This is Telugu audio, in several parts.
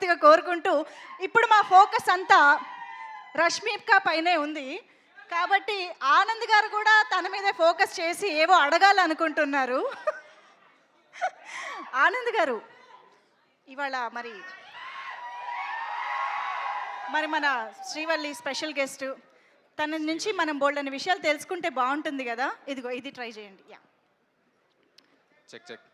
మనస్ఫూర్తిగా కోరుకుంటూ ఇప్పుడు మా ఫోకస్ అంతా రష్మిక పైనే ఉంది కాబట్టి ఆనంద్ గారు కూడా తన మీదే ఫోకస్ చేసి ఏవో అడగాలనుకుంటున్నారు. ఆనంద్ గారు ఇవాళ మరి మన శ్రీవల్లి స్పెషల్ గెస్ట్, తన నుంచి మనం బోల్డని విషయాలు తెలుసుకుంటే బాగుంటుంది కదా. ఇదిగో ఇది ట్రై చేయండి. Yeah check check.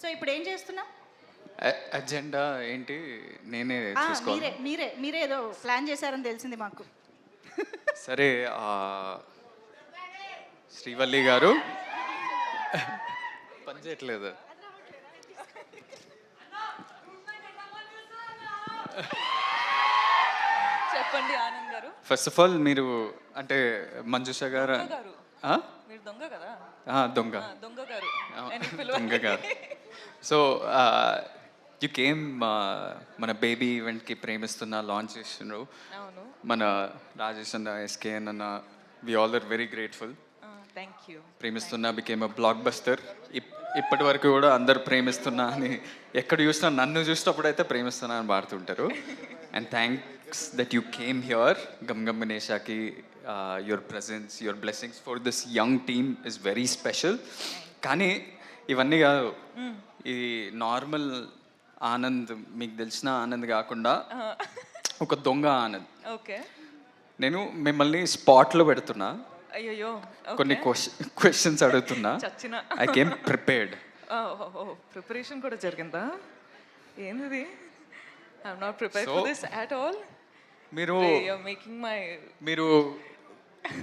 సో ఇప్పుడు ఏం చేస్తున్నాం? అజెండా ఏంటి నేనే చూసుకోవాలి. మీరే ఏదో ప్లాన్ చేశారని తెలిసింది మాకు. సరే, శ్రీవల్లి గారు పని చేయట్లేదు. చెప్పండి ఆనంద్ గారు. ఫస్ట్ ఆఫ్ ఆల్ మీరు అంటే మంజుష గారు మీరు దొంగ కదా. దొంగ దొంగ గారు. సో యు కేమ్ మన బేబీ ఈవెంట్కి ప్రేమిస్తున్న లాంచ్ చేస్తున్నారు. మన రాజేష్ అన్న, ఎస్కేఎన్ అన్న, we all are very grateful. Thank you. Premistunna became a blockbuster. ఇప్పటి వరకు కూడా అందరు ప్రేమిస్తున్నా అని ఎక్కడ చూసినా, నన్ను చూసినప్పుడు అయితే ప్రేమిస్తున్నా అని పాడుతుంటారు. And thanks that you came here. గమ్ గమ్ గణేషాకి your presence, your blessings for this young team is very special. కానీ ఇవన్నీ కాదు, ఇది నార్మల్ ఆనంద్, మీకు తెలిసిన ఆనంద్ కాకుండా ఒక దొంగ ఆనంద్. ఓకే, నేను మిమ్మల్ని స్పాట్లో పెడుతున్నా. అయ్యో, కొన్ని క్వశ్చన్స్ అడుగుతున్నా. I came prepared. ప్రిపరేషన్ కూడా జరిగిందా? ఏంది? I'm not prepared for this at all. మీరు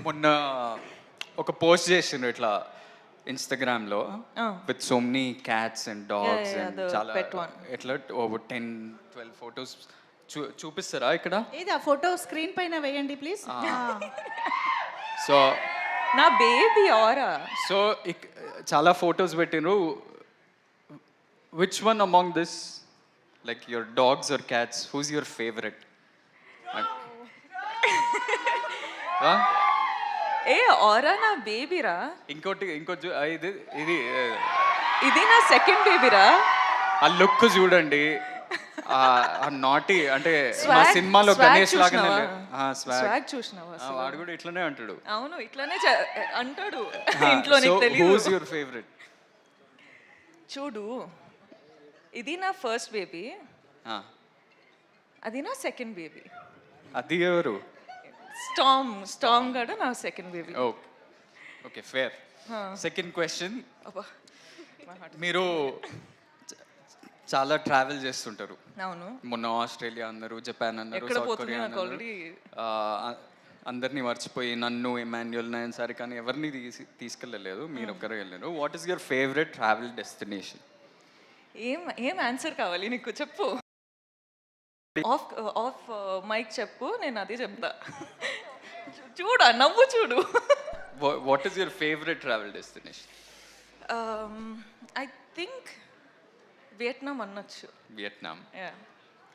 మొన్న ఒక పోస్ట్ చేసిండ్రు ఇట్లా ఇన్స్టాగ్రామ్లో with so many cats and dogs and చాలా ఎట్లా 10-12 ఫొటోస్ చూపిస్తారా ఇక్కడ? ఏది ఆ ఫోటో స్క్రీన్ పైన వేయండి ప్లీజ్. సో నా బేబీ ఆరా. సో చాలా ఫొటోస్ పెట్టినరు. Which one among this, like your dogs or cats, who's your favourite? ఏ ఆరా నా బేబీరా. ఇంకోటి ఇది ఇది ఇది నా సెకండ్ బేబీరా. ఆ లుక్ చూడండి, ఆ నాటి అంటే మా సినిమాలో గణేష్ లాగానే. స్వాగ్ చూసినావా? వాడు కూడా ఇట్లానే అంటాడు. అవును, ఇట్లానే అంటాడు ఇంట్లో. నీకు తెలియదు. Who's your favourite? చూడు, ఇది నా ఫస్ట్ బేబీ, అది నా సెకండ్ బేబీ. అది ఎవరు? స్టామ్ గడ నా second baby. Okay, fair. Second question, మీరు చాలా ట్రావెల్ చేస్తుంటారు. అవును. మొన్న ఆస్ట్రేలియా అన్నారు, జపాన్ అన్నారు, సౌత్ కొరియా అన్నారు. అందరినీ మర్చిపోయి నన్ను, ఎమాన్యుయల్, నయన్ సారి కానీ ఎవరిని తీసుకెళ్ళలేదు, మీరు ఒక్కరే వెళ్ళారు. What is your favourite travel destination? ఏం ఆన్సర్ కావాలి నీకు? చెప్పు. ఆఫ్ మైక్ చెప్పు, నేను అదే చెప్తా. చూడు, నవ్వు చూడు. What is your favourite travel destination? I think Vietnam అనొచ్చు. వియట్నాం.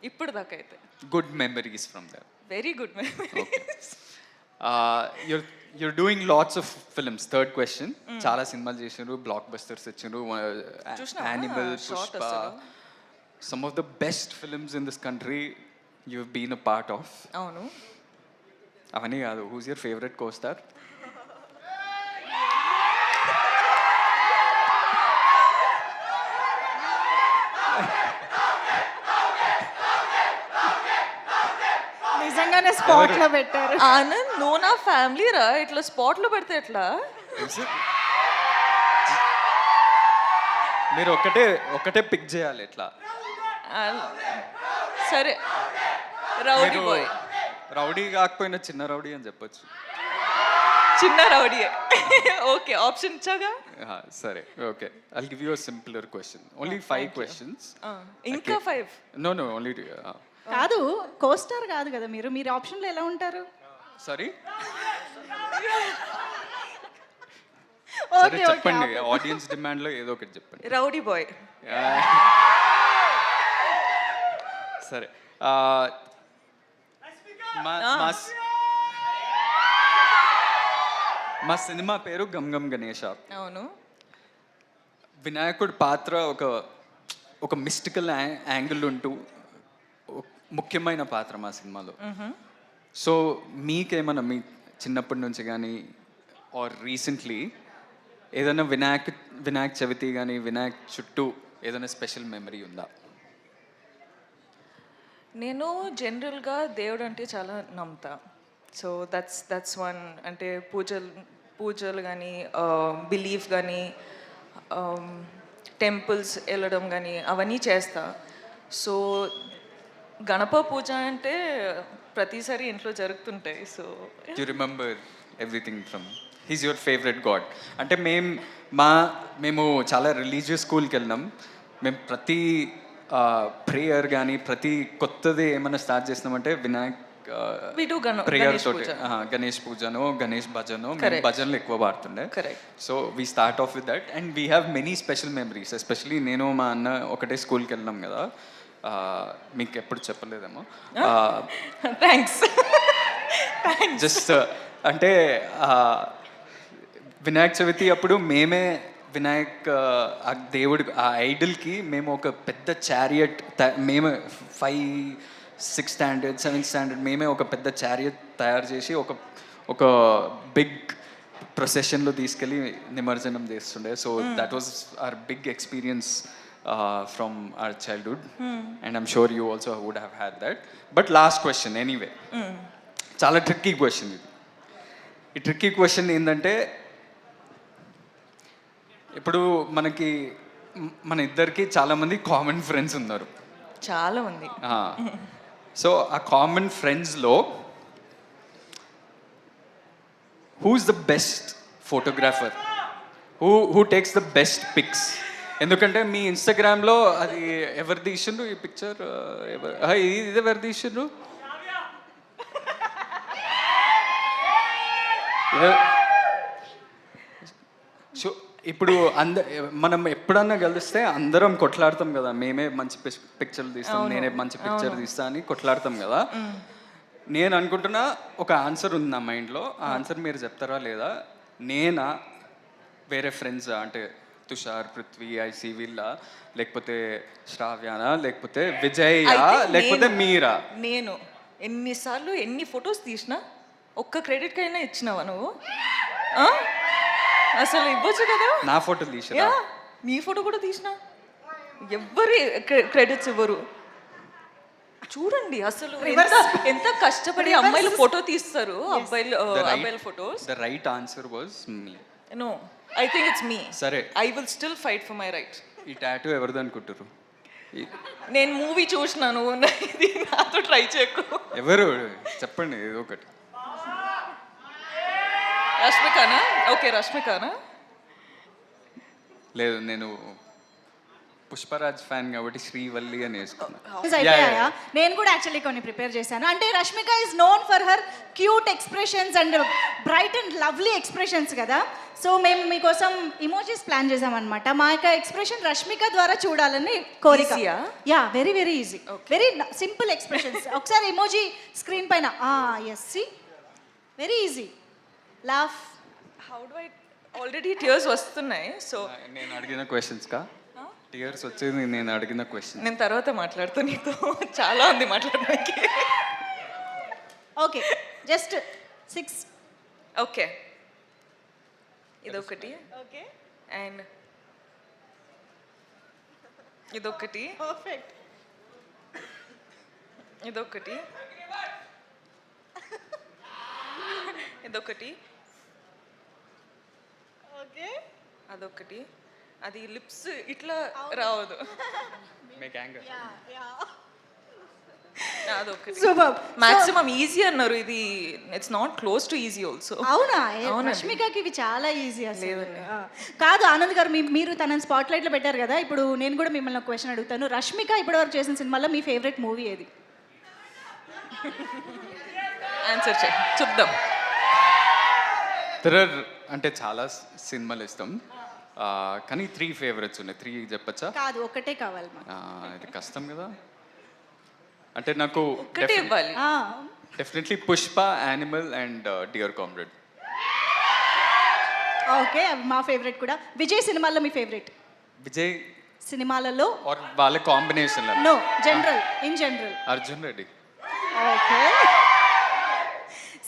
ఇప్పుడు దాకా అయితే good memories from there. Very good memories. you're doing lots of films. Third question, చాలా సినిమాలు చేసినారు, బ్లాక్ బస్టర్స్ ఇచ్చారు. Animal, Pushpa, some of the best films in this country you've been a part of. అవును. అవన్నీ కాదు, who's your favorite co-star? నిజంగానే స్పాట్ లో పెట్టారు. ఆనంద్, నువ్వు నా ఫ్యామిలీ రా, ఇట్లా స్పాట్ లో పెడితే ఎట్లా? మీరు ఒకటే పిక్ చేయాలి ఎట్లా. సరే, రౌడీ బాయ్. రౌడీ కాకపోయినా చిన్న రౌడీ అని చెప్పొచ్చు. చిన్న రౌడీ. ఓకే, ఆప్షన్ ఇచ్చాగా. సరే, okay. I'll give you a simpler question. Only 5 questions. ఇంకా 5? No, only కాదు, కోస్టార్ కాదు కదా మీరు. మీరు ఆప్షన్లో ఎలా ఉంటారు? సారీ, సరే చెప్పండి. ఆడియన్స్ డిమాండ్ లో ఏదో ఒకటి చెప్పండి. Rowdy boy. సరే, మా సినిమా పేరు గమ్ గమ్ గణేష. అవును. వినాయకుడి పాత్ర ఒక మిస్టికల్ యాంగిల్ ఉంటూ ముఖ్యమైన పాత్ర మా సినిమాలో. సో మీకేమన్నా మీ చిన్నప్పటి నుంచి కానీ ఆర్ రీసెంట్లీ ఏదైనా వినాయక చవితి కానీ వినాయక్ చుట్టూ ఏదైనా స్పెషల్ మెమరీ ఉందా? నేను జనరల్గా దేవుడు అంటే చాలా నమ్ముతా. So that's one. అంటే పూజలు కానీ బిలీఫ్ కానీ టెంపుల్స్ వెళ్ళడం కానీ అవన్నీ చేస్తా. సో గణప పూజ అంటే ప్రతిసారి ఇంట్లో జరుగుతుంటాయి. So you remember everything from he's your favourite God. అంటే మేము చాలా రిలీజియస్ స్కూల్కి వెళ్ళినాం. మేము ప్రతి ప్రేయర్ కానీ ప్రతి కొత్తది ఏమైనా స్టార్ట్ చేసినామంటే వినాయక్ ప్రేయర్ తోటి గణేష్ పూజను గణేష్ భజను భజనలు ఎక్కువ పాడుతుండే. So we start off with that and we have many special memories. Especially నేను మా అన్న ఒకటే స్కూల్కి వెళ్ళినాం కదా, మీకు ఎప్పుడు చెప్పలేదేమో. థ్యాంక్స్. జస్ట్ అంటే వినాయక చవితి అప్పుడు మేమే వినాయక్ ఆ దేవుడి ఆ ఐడల్కి మేము ఒక పెద్ద చారియట్ మేమే 5, 6 స్టాండర్డ్ 7th స్టాండర్డ్ మేమే ఒక పెద్ద చారియట్ తయారు చేసి ఒక బిగ్ ప్రొసెషన్లో తీసుకెళ్ళి నిమజ్జనం చేస్తుండే. So that was our big experience from our childhood and I'm sure you also would have had that. But last question anyway, చాలా ట్రిక్కీ క్వశ్చన్ ఇది. ఈ ట్రిక్కీ క్వశ్చన్ ఏంటంటే ఇప్పుడు మన ఇద్దరికి చాలామంది కామన్ ఫ్రెండ్స్ ఉన్నారు. చాలా మంది. సో ఆ కామన్ ఫ్రెండ్స్లో who's the best photographer, who takes the best pics? ఎందుకంటే మీ ఇన్స్టాగ్రామ్లో అది ఎవరు తీసిండ్రు ఈ పిక్చర్, ఇది ఎవరు తీసిండ్రు? సో ఇప్పుడు మనం ఎప్పుడన్నా కలిస్తే అందరం కొట్లాడతాం కదా, మేమే మంచి పిక్చర్లు తీస్తాం, నేనే మంచి పిక్చర్ తీస్తా అని కొట్లాడతాం కదా. నేను అనుకుంటున్నా ఒక ఆన్సర్ ఉంది నా మైండ్లో, ఆ ఆన్సర్ మీరు చెప్తారా లేదా? నేనా, వేరే ఫ్రెండ్స్ అంటే తుషార్, పృథ్వీ, ఐసి వీళ్ళ, లేకపోతే శ్రావ్యానా, లేకపోతే విజయ్, లేకపోతే మీరా? నేను ఎన్నిసార్లు ఎన్ని ఫొటోస్ తీసినా ఒక్క క్రెడిట్ కైనా ఇచ్చినావా నువ్వు? అసలు ఇవ్వచ్చు కదా. నా ఫోటో తీసినా, నీ ఫోటో కూడా తీసినా, ఎవ్వరి క్రెడిట్స్ ఇవ్వరు. చూడండి అసలు ఎంత కష్టపడి అమ్మాయిలు ఫోటో తీస్తారు, అబ్బాయిల photos. The right answer was me. No, I think it's me. సరే, I will still fight for my right. ఈ టాటూ ఎవరిది అనుకుంటారు? నేను మూవీ చూసినాను, ఇది నాతో ట్రై చేయకు. ఎవరు చెప్పండి ఏదో ఒకటి. రష్మికానా? ఓకే, రష్మికానా? లేదు, నేను పుష్పరాజ్ ఫ్యాన్ కాబట్టి శ్రీవల్లి అని వేసుకున్నాను. నేను కూడా యాక్చువల్లీ కొన్ని ప్రిపేర్ చేశాను. అంటే Rashmika is known for her cute expressions and bright and lovely expressions కదా. సో మేము మీకోసం ఇమోజీస్ ప్లాన్ చేసామన్నమాట. మా యొక్క ఎక్స్ప్రెషన్ రష్మిక ద్వారా చూడాలని కోరిక. Yeah, very very easy, very simple expressions. ఒకసారి ఇమోజీ స్క్రీన్ పైన. Yes, see, very easy. Laugh. How do I? Already tears వస్తున్నాయి. సో నేను అడిగిన క్వశ్చన్స్ కా టియర్స్ వచ్చేది? నేను అడిగిన క్వశ్చన్ నేను తర్వాత మాట్లాడుతా నీతో, చాలా ఉంది మాట్లాడడానికి. Okay, just 6. ఓకే, ఇదొకటి. ఓకే, అండ్ ఇదొకటి. పర్ఫెక్ట్. ఇదొకటి, ఇదొకటి. ఓకే, అదొకటి. అది లిప్స్ ఇట్లా రావదు. అదొకటి. మాక్సిమం ఈజీ అన్నారు, ఇది it's not close to easy also. అవునా? రష్మికకి ఇవి చాలా ఈజీ అసలు. కాదు ఆనంద్ గారు, మీరు తనని స్పాట్ లైట్లో పెట్టారు కదా, ఇప్పుడు నేను కూడా మిమ్మల్ని ఒక క్వశ్చన్ అడుగుతాను. రష్మిక ఇప్పటివరకు చేసిన సినిమాలో మీ ఫేవరెట్ మూవీ ఏది? ఆన్సర్ చేయి, చూద్దాం. అంటే చాలా సినిమాలు ఇష్టం, కానీ 3 ఫేవరెట్స్ ఉన్నాయి. 3 చెప్పచ్చా? కాదు, ఒకటే కావాలి. ఇది కష్టం కదా. అంటే నాకు ఒకటే ఇవ్వాలి. Definitely Pushpa, Animal and Dear Comrade. Okay మా ఫేవరెట్ కూడా. విజయ్ సినిమాల్లో మీ ఫేవరెట్ విజయ్ సినిమాలలో? ఆర్ వాళ్ళ combination no, general, in general. Arjun Reddy. Okay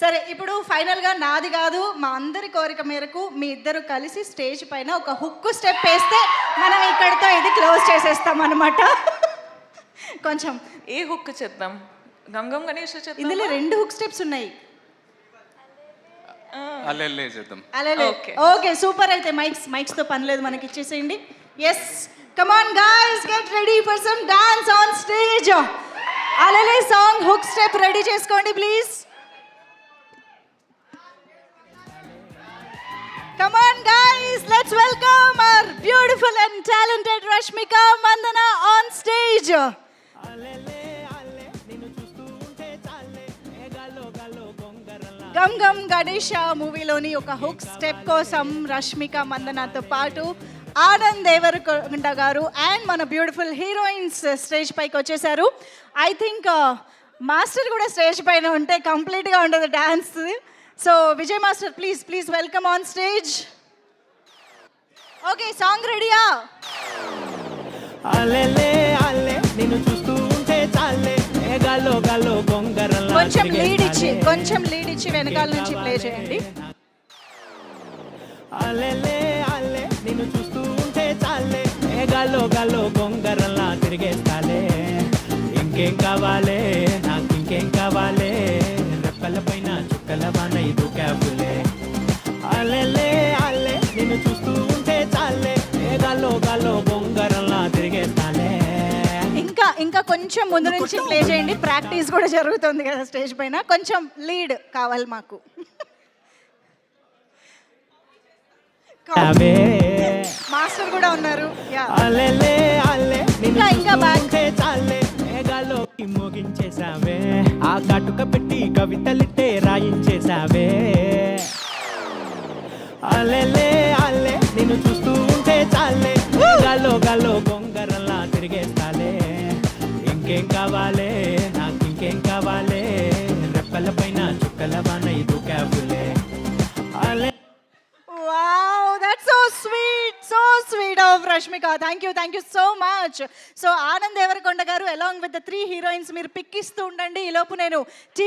సరే, ఇప్పుడు ఫైనల్గా నాది కాదు మా అందరి కోరిక మేరకు మీ ఇద్దరు కలిసి స్టేజ్ పైన ఒక హుక్ స్టెప్ వేస్తే మనం ఇక్కడితో ఇది క్లోజ్ చేసేస్తాం అనమాట. కొంచెం ఏ హుక్ చేద్దాం? గంగం గణేష్ చేద్దాం. ఇందులో 2 హుక్ స్టెప్స్ ఉన్నాయి. అల్లెల్లే చేద్దాం. అలాగే Okay. Okay super. అయితే మైక్స్తో పని లేదు, మనకి ఇచ్చేసేయండి. Yes come on guys, get ready for some dance on stage. అలలే సాంగ్ హుక్ స్టెప్ రెడీ చేసుకోండి please. Come on guys, let's welcome our beautiful and talented Rashmika Mandana on stage. Gam Gam Ganesha మూవీలోని ఒక హుక్ స్టెప్ కోసం రష్మిక మందనతో పాటు ఆనంద్ దేవరకొండ గారు అండ్ మన బ్యూటిఫుల్ హీరోయిన్స్ స్టేజ్ పైకి వచ్చేసారు. ఐ థింక్ మాస్టర్ కూడా స్టేజ్ పైన ఉంటే కంప్లీట్గా ఉండదు dance. So Vijay master please welcome on stage. Okay song రెడీయా? అలెలే అల్లె నిన్ను చూస్తూ ఉంటే చాలే గాల్లో గాల్లో గొంగరలా కొంచెం లీడ్ ఇచ్చి వెనకాల నుంచి ప్లే చేయండి. అలెలే అల్లె నిన్ను చూస్తూ ఉంటే చాలే గాల్లో గాల్లో గొంగరలా తిరిగేస్తాలే. ఇంకేం కావాలే నాకు, ఇంకేం కావాలే, రెప్పల పైన చుక్కల వాన ఇది క్యాబులే. అలెలే అల్లె నిన్ను చూస్తూ ఉంటే చాలే గాల్లో గాల్లో గొంగరలా తిరిగేస్తాలే. ఇంకా కొంచెం ముందు నుంచి ప్లే చేయండి, ప్రాక్టీస్ కూడా జరుగుతుంది కదా స్టేజ్ పైన. కొంచెం లీడ్ కావాలి మాకు. మాస్టర్ కూడా ఉన్నారు. అలెలే అల్లె ఇంకా back. చాలే మేఘాల్లో మోగించేసావే, ఆ కాటుక పెట్టి కవితలిట్టే రాయించేసావే. అలెలే అల్లె నిన్ను చూస్తూ ఉంటే చాలే గాల్లో గాల్లో గొంగరలా తిరిగేస్తాలే. ఇంకేం కావాలే నాకు, ఇంకేం కావాలే, రెప్పల పైన చుక్కల వాన ఇది క్యాబులే. అలె Wow, that's so sweet of Rashmika. Thank you so much. So Anand Devarakonda garu along with the 3 heroines మీరు పిక్ ఇస్తూ ఉండండి. ఈ లోపు నేను